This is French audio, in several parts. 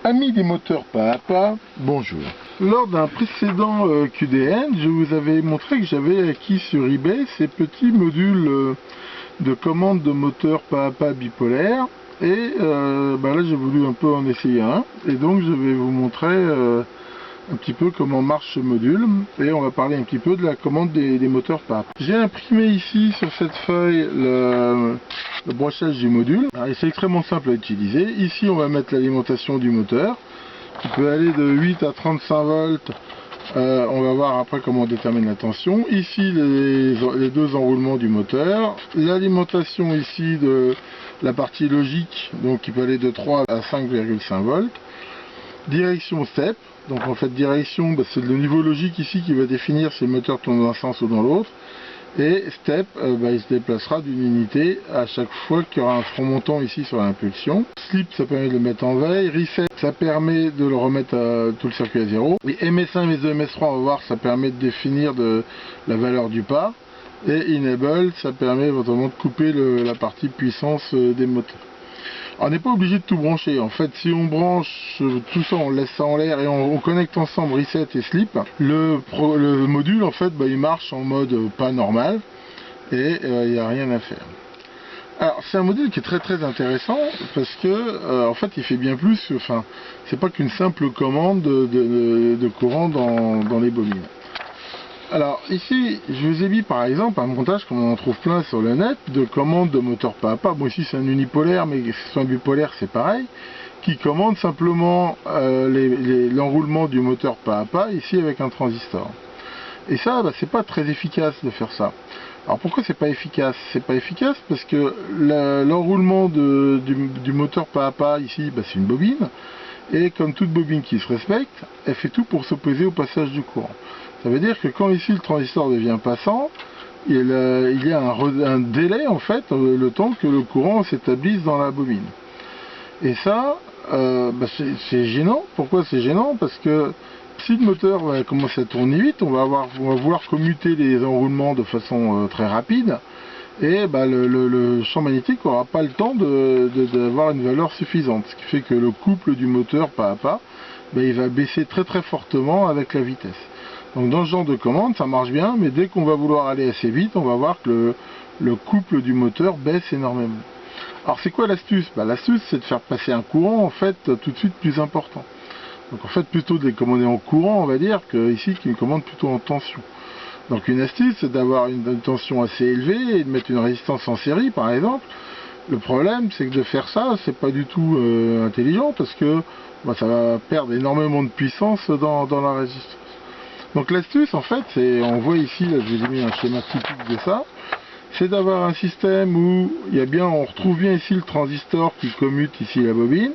Amis des moteurs pas à pas, bonjour. Lors d'un précédent QDN, je vous avais montré que j'avais acquis sur eBay ces petits modules de commande de moteur pas à pas bipolaire. Et là j'ai voulu un peu en essayer un. Et donc je vais vous montrer un petit peu comment marche ce module. Et on va parler un petit peu de la commande des moteurs pas à pas. J'ai imprimé ici sur cette feuille le brochage du module. C'est extrêmement simple à utiliser. Ici on va mettre l'alimentation du moteur qui peut aller de 8 à 35 volts. On va voir après comment on détermine la tension. Ici les deux enroulements du moteur, l'alimentation ici de la partie logique, donc qui peut aller de 3 à 5,5 volts. Direction step, donc en fait direction, c'est le niveau logique ici qui va définir si le moteur tourne dans un sens ou dans l'autre. Et step, il se déplacera d'une unité à chaque fois qu'il y aura un front montant ici sur l'impulsion. Sleep, ça permet de le mettre en veille. Reset, ça permet de le remettre à tout le circuit à zéro. Et MS1, MS2, MS3, on va voir, ça permet de définir la valeur du pas. Et Enable, ça permet éventuellement de couper la partie puissance des moteurs. Alors, on n'est pas obligé de tout brancher. En fait, si on branche tout ça, on laisse ça en l'air et on connecte ensemble reset et sleep, le module en fait il marche en mode pas normal et il n'y a rien à faire. Alors c'est un module qui est très très intéressant parce que en fait il fait bien plus, c'est pas qu'une simple commande de courant dans les bobines. Alors ici, je vous ai mis par exemple un montage comme on en trouve plein sur le net de commandes de moteur pas à pas. Bon ici c'est un unipolaire, mais si c'est un bipolaire c'est pareil, qui commande simplement l'enroulement du moteur pas à pas ici avec un transistor. Et ça, c'est pas très efficace de faire ça. Alors pourquoi c'est pas efficace? C'est pas efficace parce que l'enroulement du moteur pas à pas ici, c'est une bobine. Et comme toute bobine qui se respecte, elle fait tout pour s'opposer au passage du courant. Ça veut dire que quand ici le transistor devient passant, il y a un délai en fait, le temps que le courant s'établisse dans la bobine. Et ça, c'est gênant. Pourquoi c'est gênant? Parce que si le moteur va commencer à tourner vite, on va vouloir commuter les enroulements de façon très rapide. Et le champ magnétique n'aura pas le temps d'avoir une valeur suffisante. Ce qui fait que le couple du moteur pas à pas, il va baisser très très fortement avec la vitesse. Donc dans ce genre de commande, ça marche bien, mais dès qu'on va vouloir aller assez vite, on va voir que le couple du moteur baisse énormément. Alors c'est quoi l'astuce? L'astuce c'est de faire passer un courant en fait tout de suite plus important. Donc en fait plutôt de les commander en courant, on va dire, que ici qui commande plutôt en tension. Donc une astuce c'est d'avoir une tension assez élevée et de mettre une résistance en série par exemple. Le problème c'est que de faire ça, c'est pas du tout intelligent parce que ça va perdre énormément de puissance dans la résistance. Donc l'astuce en fait, on voit ici, là je vous ai mis un schéma typique de ça, c'est d'avoir un système où on retrouve bien ici le transistor qui commute ici la bobine,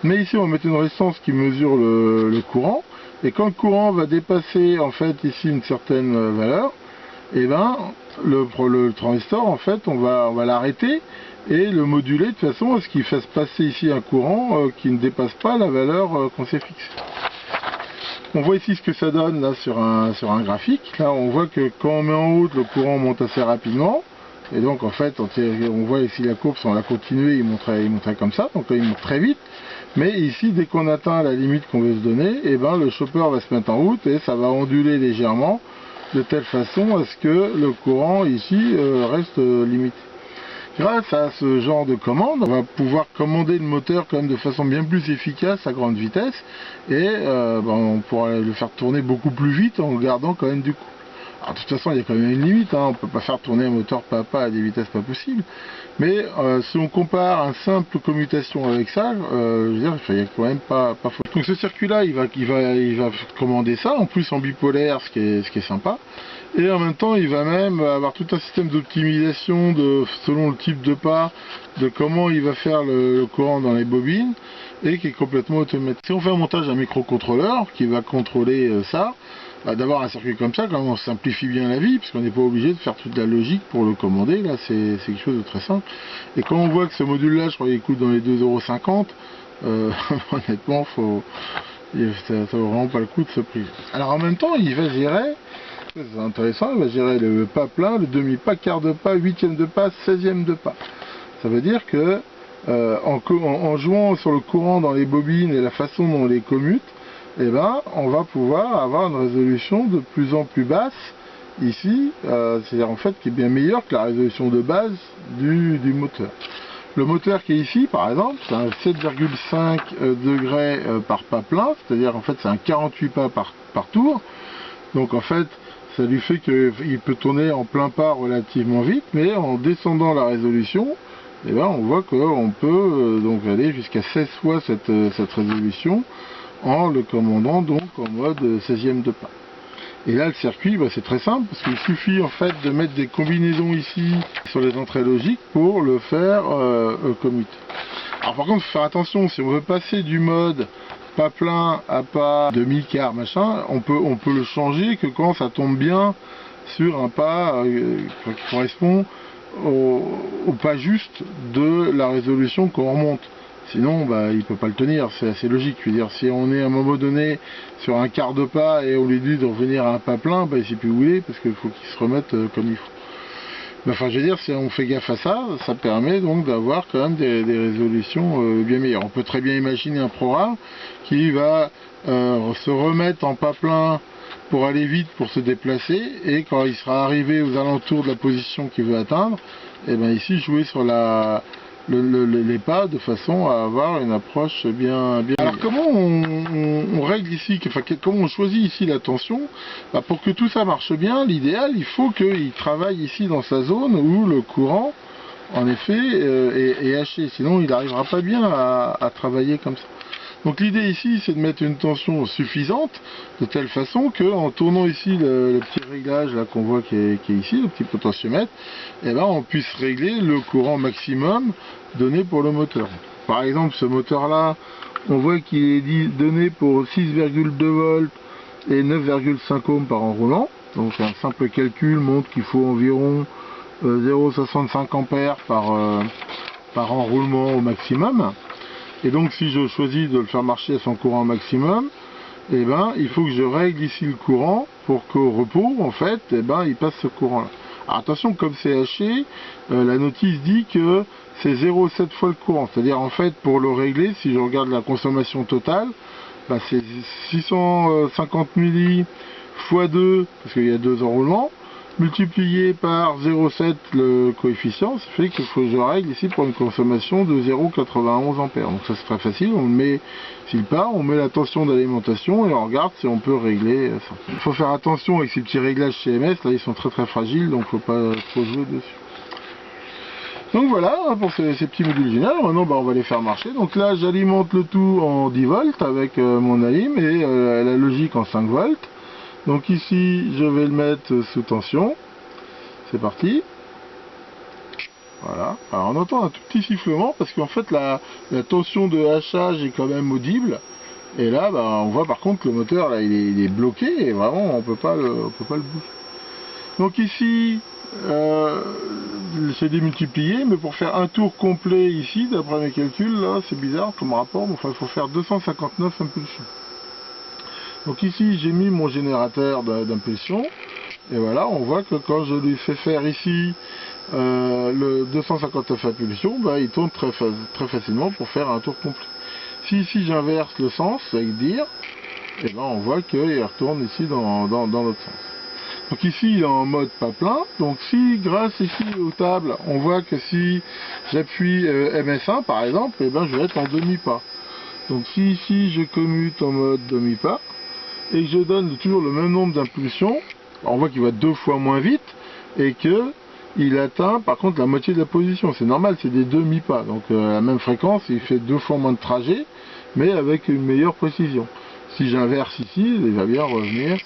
mais ici on va mettre une résistance qui mesure le courant, et quand le courant va dépasser en fait ici une certaine valeur, et le transistor en fait on va l'arrêter et le moduler de façon à ce qu'il fasse passer ici un courant qui ne dépasse pas la valeur qu'on s'est fixée. On voit ici ce que ça donne là sur un graphique. Là on voit que quand on met en haut, le courant monte assez rapidement. Et donc en fait on voit ici la courbe, si on la continuait, il monterait comme ça, donc là il monte très vite. Mais ici dès qu'on atteint la limite qu'on veut se donner, le chopper va se mettre en route et ça va onduler légèrement de telle façon à ce que le courant ici reste limité. Grâce à ce genre de commande, on va pouvoir commander le moteur quand même de façon bien plus efficace à grande vitesse et on pourra le faire tourner beaucoup plus vite en gardant quand même du couple. Alors de toute façon il y a quand même une limite, on ne peut pas faire tourner un moteur pas à pas à des vitesses pas possibles, mais si on compare un simple commutation avec ça, je veux dire, il n'y a quand même pas faute. Donc ce circuit là il va commander ça, en plus en bipolaire, ce qui est sympa. Et en même temps, il va même avoir tout un système d'optimisation selon le type de pas, de comment il va faire le courant dans les bobines, et qui est complètement automatique. Si on fait un montage d'un microcontrôleur qui va contrôler ça, d'avoir un circuit comme ça, quand même on simplifie bien la vie, puisqu'on n'est pas obligé de faire toute la logique pour le commander. Là, c'est quelque chose de très simple. Et quand on voit que ce module-là, je crois qu'il coûte dans les 2,50 €, honnêtement, ça vaut vraiment pas le coup de ce prix. Alors en même temps, il va gérer. C'est intéressant, il va gérer le pas plein, le demi-pas, quart de pas, huitième de pas, 16e de pas. Ça veut dire que en jouant sur le courant dans les bobines et la façon dont on les commute, eh ben, on va pouvoir avoir une résolution de plus en plus basse ici, c'est-à-dire en fait qui est bien meilleure que la résolution de base du moteur. Le moteur qui est ici, par exemple, c'est un 7,5 degrés par pas plein, c'est-à-dire en fait c'est un 48 pas par tour. Donc en fait, ça lui fait qu'il peut tourner en plein pas relativement vite, mais en descendant la résolution, eh ben, on voit qu'on peut donc aller jusqu'à 16 fois cette résolution en le commandant donc en mode 16e de pas. Et là, le circuit, c'est très simple, parce qu'il suffit en fait de mettre des combinaisons ici sur les entrées logiques pour le faire commuter. Alors par contre, il faut faire attention, si on veut passer du mode pas plein à pas demi-quart, machin, on peut le changer que quand ça tombe bien sur un pas qui correspond au pas juste de la résolution qu'on remonte. Sinon, il ne peut pas le tenir, c'est assez logique. Je veux dire, si on est à un moment donné sur un quart de pas et on lui dit de revenir à un pas plein, il ne sait plus où il est parce qu'il faut qu'il se remette comme il faut. Enfin, je veux dire, si on fait gaffe à ça, ça permet donc d'avoir quand même des résolutions bien meilleures. On peut très bien imaginer un programme qui va se remettre en pas plein pour aller vite, pour se déplacer, et quand il sera arrivé aux alentours de la position qu'il veut atteindre, et bien ici jouer sur les pas de façon à avoir une approche bien. Alors comment on règle ici, comment on choisit ici la tension? Pour que tout ça marche bien, l'idéal, il faut qu'il travaille ici dans sa zone où le courant, en effet, est haché. Sinon, il n'arrivera pas bien à travailler comme ça. Donc l'idée ici, c'est de mettre une tension suffisante, de telle façon qu'en tournant ici le petit réglage là qu'on voit qui est ici, le petit potentiomètre, on puisse régler le courant maximum donné pour le moteur. Par exemple, ce moteur-là, on voit qu'il est donné pour 6,2 volts et 9,5 ohms par enroulant. Donc un simple calcul montre qu'il faut environ 0,65 ampères par enroulement au maximum. Et donc si je choisis de le faire marcher à son courant maximum, il faut que je règle ici le courant pour qu'au repos, en fait, il passe ce courant-là. Alors attention, comme c'est haché, la notice dit que c'est 0,7 fois le courant. C'est-à-dire, en fait, pour le régler, si je regarde la consommation totale, c'est 650 milli fois 2, parce qu'il y a 2 enroulements, multiplié par 0,7 le coefficient, ça fait qu'il faut que je règle ici pour une consommation de 0,91 ampères. Donc ça c'est très facile, on met, s'il part, on met la tension d'alimentation et on regarde si on peut régler ça. Il faut faire attention avec ces petits réglages CMS, là ils sont très fragiles, donc il ne faut pas trop jouer dessus. Donc voilà pour ces petits modules géniaux. Maintenant on va les faire marcher. Donc là j'alimente le tout en 10 volts avec mon alim et la logique en 5 volts. Donc ici, je vais le mettre sous tension. C'est parti. Voilà. Alors on entend un tout petit sifflement parce qu'en fait la tension de hachage est quand même audible. Et là, on voit par contre que le moteur là, il est bloqué et vraiment on peut pas le bouger. Donc ici, c'est démultiplié, mais pour faire un tour complet ici, d'après mes calculs, là, c'est bizarre comme rapport, mais enfin, il faut faire 259 impulsions. Donc ici j'ai mis mon générateur d'impulsion et voilà, on voit que quand je lui fais faire ici le 259 impulsions, il tourne très facilement pour faire un tour complet. Si ici j'inverse le sens avec dire, on voit qu'il retourne ici dans l'autre sens. Donc ici il est en mode pas plein, donc si grâce ici aux tables on voit que si j'appuie MS1 par exemple, je vais être en demi-pas. Donc si ici je commute en mode demi-pas, et que je donne toujours le même nombre d'impulsions, on voit qu'il va 2 fois moins vite et qu'il atteint par contre la moitié de la position. C'est normal, c'est des demi-pas, donc à la même fréquence il fait 2 fois moins de trajet mais avec une meilleure précision. Si j'inverse ici, il va bien revenir.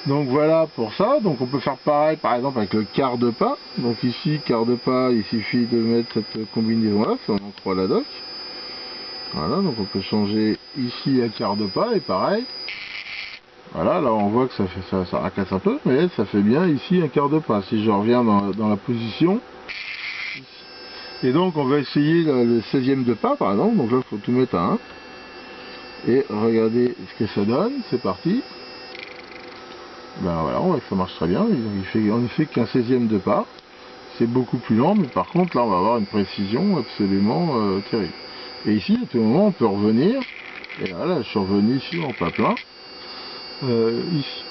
Donc voilà pour ça. Donc on peut faire pareil par exemple avec le quart de pas. Donc ici quart de pas, il suffit de mettre cette combinaison là, si on en croit la doc. Voilà, donc on peut changer ici à quart de pas et pareil. Voilà, là on voit que ça racasse un peu, mais ça fait bien ici un quart de pas. Si je reviens dans la position, ici. Et donc on va essayer le 16e de pas par exemple, donc là il faut tout mettre à 1. Et regardez ce que ça donne, c'est parti. Voilà, on voit que ça marche très bien, il fait en effet qu'un 16e de pas. c'est beaucoup plus lent, mais par contre là on va avoir une précision absolument terrible. Et ici à tout moment on peut revenir, et là je suis revenu ici en pas plein, ici.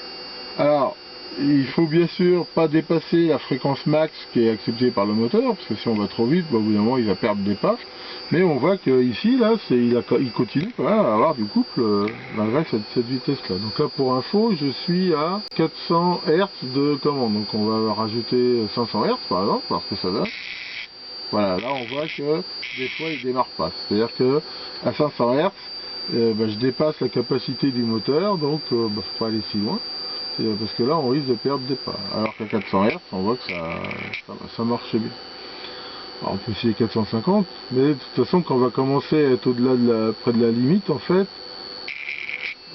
Alors il faut bien sûr pas dépasser la fréquence max qui est acceptée par le moteur, parce que si on va trop vite, au bout d'un moment il va perdre des pas. Mais on voit que ici là, il continue quand même à avoir du couple malgré cette vitesse là. Donc là pour info, je suis à 400 Hz de commande. Donc on va rajouter 500 Hz par exemple, voir ce que ça donne. Voilà, là on voit que des fois il démarre pas. C'est-à-dire que à 500 Hz, je dépasse la capacité du moteur, donc faut pas aller si loin. Parce que là on risque de perdre des pas. Alors qu'à 400 Hz, on voit que ça marche bien. Alors on peut essayer 450, mais de toute façon quand on va commencer à être au-delà près de la limite en fait,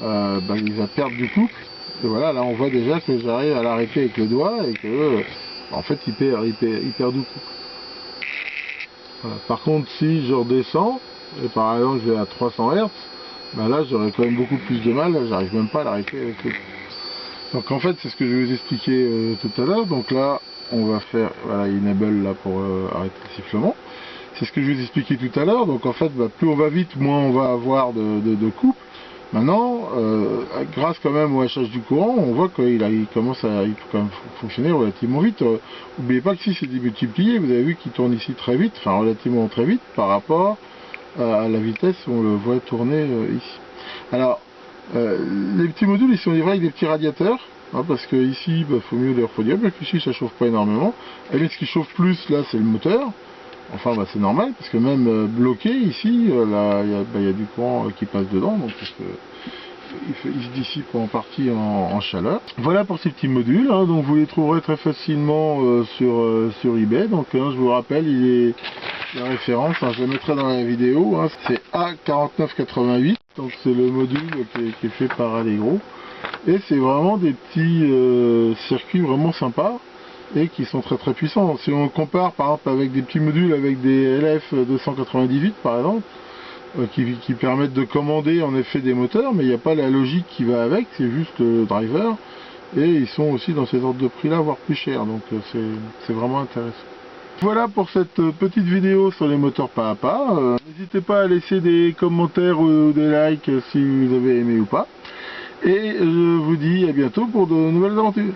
il va perdre du couple. Et voilà, là on voit déjà que j'arrive à l'arrêter avec le doigt et que en fait il perd du couple. Voilà. Par contre si je redescends, et par exemple je vais à 300 Hz, là j'aurais quand même beaucoup plus de mal, j'arrive même pas à l'arrêter avec le couple. Donc en fait c'est ce que je vais vous expliquer tout à l'heure. Donc là on va faire, voilà, enable là pour arrêter le sifflement. C'est ce que je vous expliquais tout à l'heure. Donc en fait plus on va vite, moins on va avoir de couple. Maintenant grâce quand même au hachage du courant, on voit qu'il peut quand même fonctionner relativement vite. N'oubliez pas que si c'est démultiplié, vous avez vu qu'il tourne ici très vite, enfin relativement très vite par rapport à la vitesse où on le voit tourner ici. Alors les petits modules ils sont livrés avec des petits radiateurs, hein, parce que ici faut mieux les refroidir, bien qu'ici ça chauffe pas énormément. Et ce qui chauffe plus là c'est le moteur, enfin c'est normal parce que même bloqué ici il y a du courant qui passe dedans, donc il se dissipe en partie en chaleur. Voilà pour ces petits modules, hein, donc vous les trouverez très facilement sur eBay. Donc je vous rappelle, la référence, je la mettrai dans la vidéo, hein, c'est A4988, donc c'est le module qui est fait par Allegro. Et c'est vraiment des petits circuits vraiment sympas et qui sont très très puissants. Si on compare par exemple avec des petits modules avec des LF298 par exemple, qui permettent de commander en effet des moteurs, mais il n'y a pas la logique qui va avec, c'est juste le driver, et ils sont aussi dans ces ordres de prix là, voire plus chers, donc c'est vraiment intéressant. Voilà pour cette petite vidéo sur les moteurs pas à pas. N'hésitez pas à laisser des commentaires ou des likes si vous avez aimé ou pas. Et je vous dis à bientôt pour de nouvelles aventures.